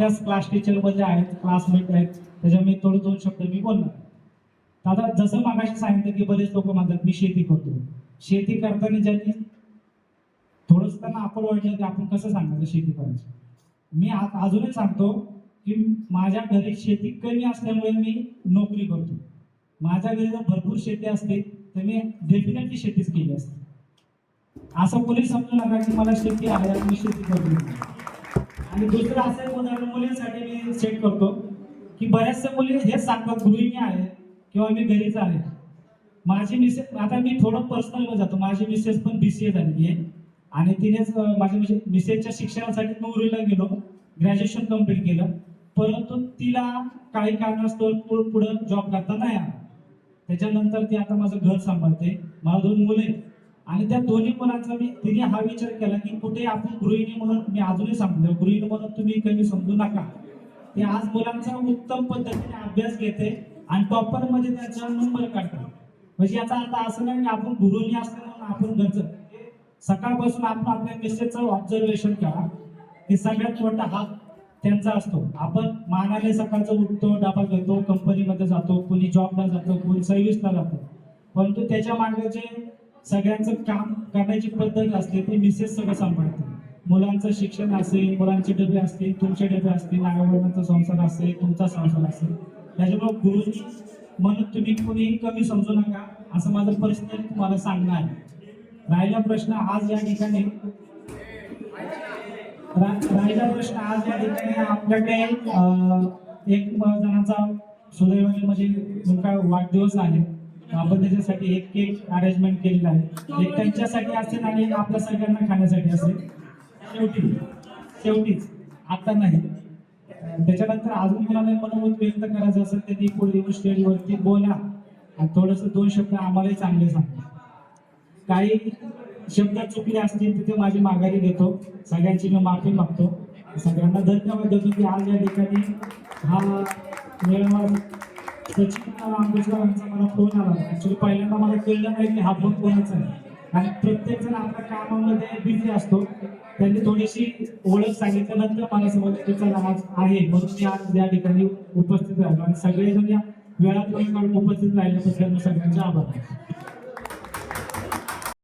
आपल्याच class teacher मध्ये आहेत, क्लासमेट आहेत, त्याच्यामुळे थोडं दोन शब्द मी बोलणार. आता जसं मागाशी सांगितलं की बरेच लोक म्हणतात मी शेती करतो. शेती करताना ज्यांनी थोडंसं त्यांना आपण वाटलं की आपण कसं सांगायचं शेती करायची. मी अजूनही सांगतो की माझ्या घरी शेती कमी असल्यामुळे मी नोकरी करतो. माझ्या घरी जर भरपूर शेती असते तर मी डेफिनेटली शेतीच केली असते. असं कोणी समजू नका की मला शेती आहे आणि मी शेती करतो. आणि दुसरं असं एक उदाहरण मुलींसाठी मी सेट करतो की बऱ्याचशा मुली हेच सांगतात गृहिणी आहे किंवा मी घरीच आहे. माझी मिसेस, आता मी थोडं पर्सनल मध्ये जातो, माझी मिसेस पण BCA झालेली आहे आणि तिनेच माझ्या मिसेसच्या शिक्षणासाठी नोकरीला गेलो, ग्रॅज्युएशन कम्प्लीट केलं, परंतु तिला काही कारणास्तव पुढे जॉब करता नाही आला. त्याच्यानंतर ती आता माझं घर सांभाळते, मला 2 मुलं आहेत आणि त्या दोन्ही मुलांचा तिने हा विचार केला की कुठे आपण गृहिणी म्हणून, मी अजूनही सांगतो गृहिणी म्हणून तुम्ही कमी समजू नका. ते आज मुलांचा उत्तम पद्धतीने अभ्यास घेते आणि टॉपर मध्ये त्याचा नंबर काढतात. म्हणजे याचा अर्थ असं नाही की आपण गृहिणी असतो म्हणून आपण घरचं. सकाळपासून आपण आपल्या मिसेसचं ऑब्झर्वेशन करा की सगळ्यात मोठा हात त्यांचा असतो. आपण मानाने सकाळचं उठतो, डबा घेतो, कंपनीमध्ये जातो, कोणी जॉबला जातो, कोणी सर्व्हिसला जातो, परंतु त्याच्या मागे जे सगळ्यांचं काम करण्याची पद्धत असते ती मिसेस सगळं सांभाळते. मुलांचं शिक्षण असेल, मुलांचे डबे असतील, तुमचे डबे असतील, नागवडनाचा संसार असेल, तुमचा संसार असेल. त्याच्यामुळे गुरुजी म्हणून तुम्ही कोणीही कमी समजू नका असं माझं पर्सनली तुम्हाला सांगणं आहे. राहिला प्रश्न आज या ठिकाणी आपल्याकडे एक जणांचा सुदैवाने म्हणजे नेमका वाढदिवस आहे. आपण त्याच्यासाठी एक केक अरेंजमेंट केलेला आहे. एक त्यांच्यासाठी असेल आणि एक आपल्या सगळ्यांना खाण्यासाठी असेल. शेवटीच आता नाही. त्याच्यानंतर अजून कोणाला मनोमत व्यक्त करायचं असेल त्यांनी पुढे येऊन स्टेजवरती बोला आणि थोडंसं 2 शब्द आम्हालाही चांगले सांगा. काही शब्द चुकले असतील तिथे माझी माघारी घेतो, सगळ्यांची मी माफी मागतो, सगळ्यांना धन्यवाद देतो की आज या ठिकाणी हा मेळावा सचिन आंबेडकरांचा मला फोन आला. ऍक्च्युली पहिल्यांदा मला कळलं नाही की हा फोन कोणाचा आहे आणि प्रत्येक जण आपल्या कामामध्ये बिझी असतो. त्यांनी थोडीशी ओळख सांगितल्यानंतर मला समजलं की चला आज आहे म्हणून मी आज या ठिकाणी उपस्थित राहिलो आणि सगळेजण या वेळात उपस्थित राहिल्याबद्दल सगळ्यांचे आभार.